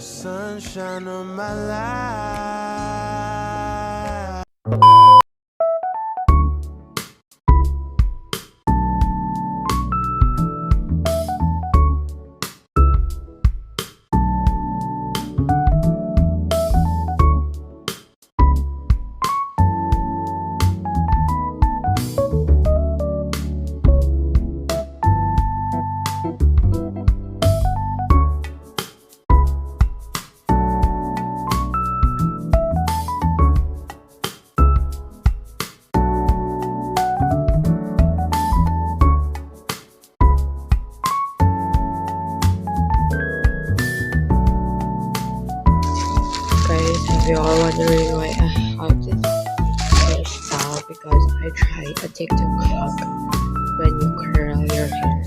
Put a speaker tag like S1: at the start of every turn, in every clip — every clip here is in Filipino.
S1: sunshine of my life.
S2: Guys, if you are wondering why I have this hairstyle, because I try a TikTok hack when you curl your hair.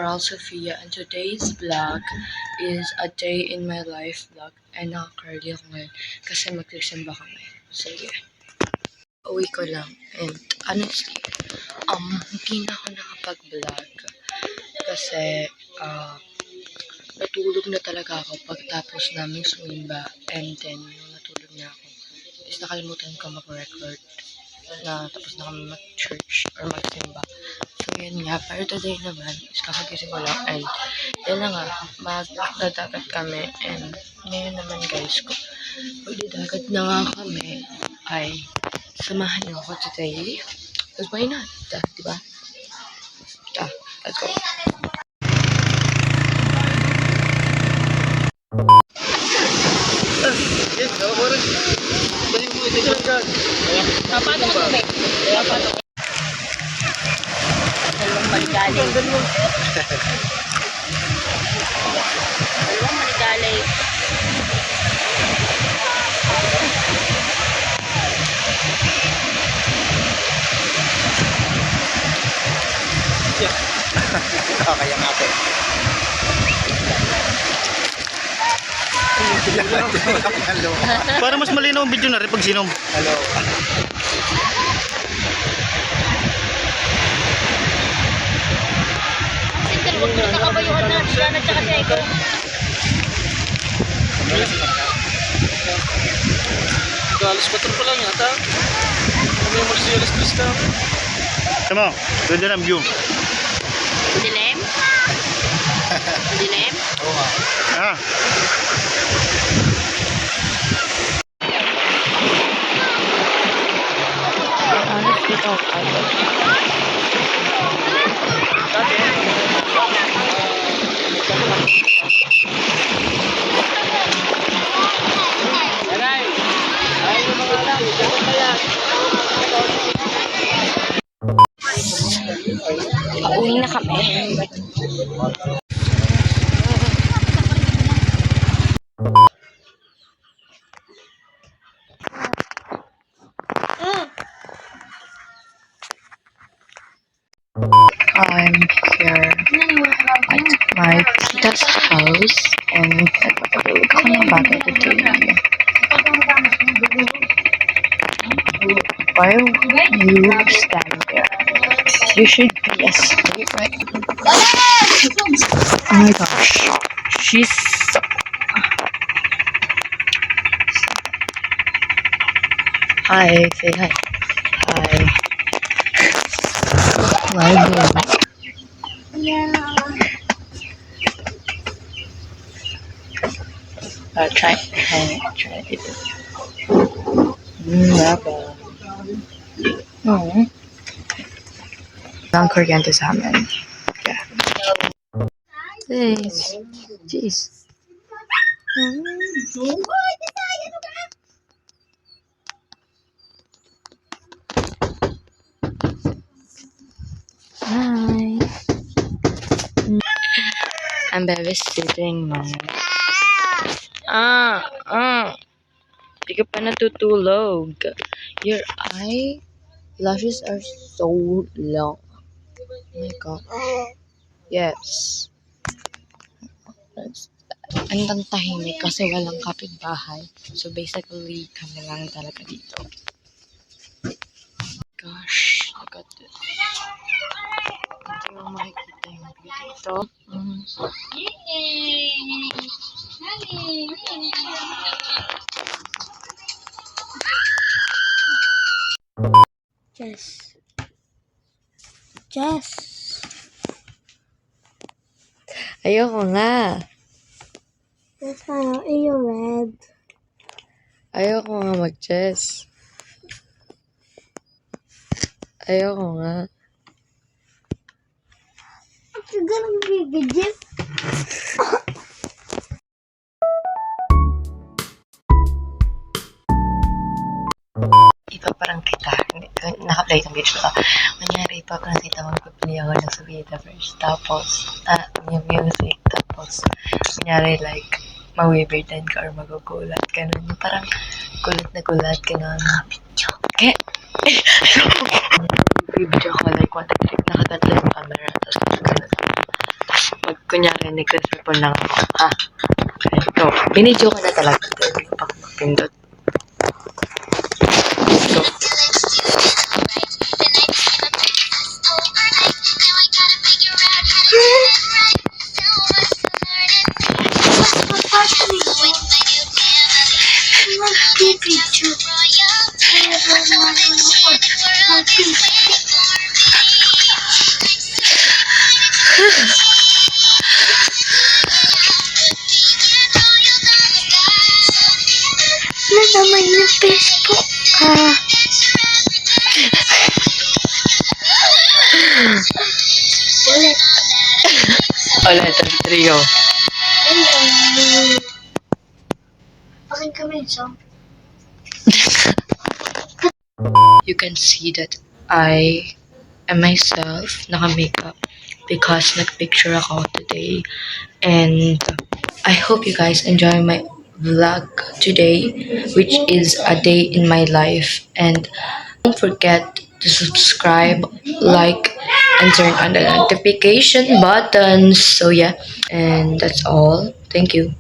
S2: Coral Sofia, and today's vlog is a day in my life vlog. And naka-curly ako ngayon kasi magsisimba kami. So yeah, uwi ko lang. And honestly, hindi na ako nakapag-vlog kasi natulog na talaga ako pagtapos namin sumimba. And then, nung natulog na ako, is nakalimutan ko mag-record na tapos na kami mag-church or mag-simba. So, yun nga. Pero today naman, is kakagising ko lang. And, yun na nga, magdadagat kami. And, ngayon naman guys, kung magdadagat na nga kami, ay samahan niyo ako today. Because why not? Diba? Let's go.
S1: Paano ko ba? Paano ko? Dalawang maligalig. Dalawang maligalig.
S3: Kaya nga po. Hello.
S4: Para mas malinaw ang video na rin pag sinom.
S3: Hello.
S1: Sinter, huwag mo na nakabayuhan na. Diyan at saka si Eko.
S3: Alas 4 pa lang yata. May Marcielos Crista.
S4: Tama, ganda ng view.
S1: Dilim? Dilim?
S3: Oo nga.
S4: Ah,
S2: Honestly,
S1: Uwi na kami.
S2: I'm here at my tita's house and nagpapatulog ako ng bata today. Why are you standing there? You should be asleep, right? Oh my gosh. She's so... Hi, say hi. Hi. My baby. Try it. Baba. Oh. Ang kuryente sa amin. Yeah. Please. Jeez. Hi. I'm babysitting mom. Hindi ka pa natutulog. Your eyelashes are so long. Oh my god. Yes. Ang tahimik kasi walang kapitbahay. So basically, kami lang talaga dito. Gosh, look at this. Hindi mo makikita yung view dito.
S1: Jess.
S2: Ayoko nga.
S1: That's fine. I'll eat your red.
S2: Ayoko nga mag-chess. Ayoko nga.
S1: You're gonna be a good gift.
S2: Ipaparang kita. Naka-play itong video ko. Kunyari, ipaparang kita magpapili ako ng Savita first. Tapos, yung music. Tapos, kunyari, like, mawiberdan ka or magugulat. Ganun. Yung parang gulat na gulat. Ganun. Kaya, video ko, like, one time, nakatatlo yung camera. Tapos, ganun. Tapos, kunyari, nagre-cellphone lang ako. Ha? Ito. Binidyo ko na talaga. Pero hindi ko pa pindot. So,
S1: Naman ng Facebook ka. Ulit.
S2: ulit ang trio.
S1: Akin kami song.
S2: You can see that I am myself, naka-makeup, because nag-picture ako today. And I hope you guys enjoy my vlog today, which is a day in my life. And don't forget to subscribe, like, and turn on the notification buttons. So yeah, and that's all. Thank you.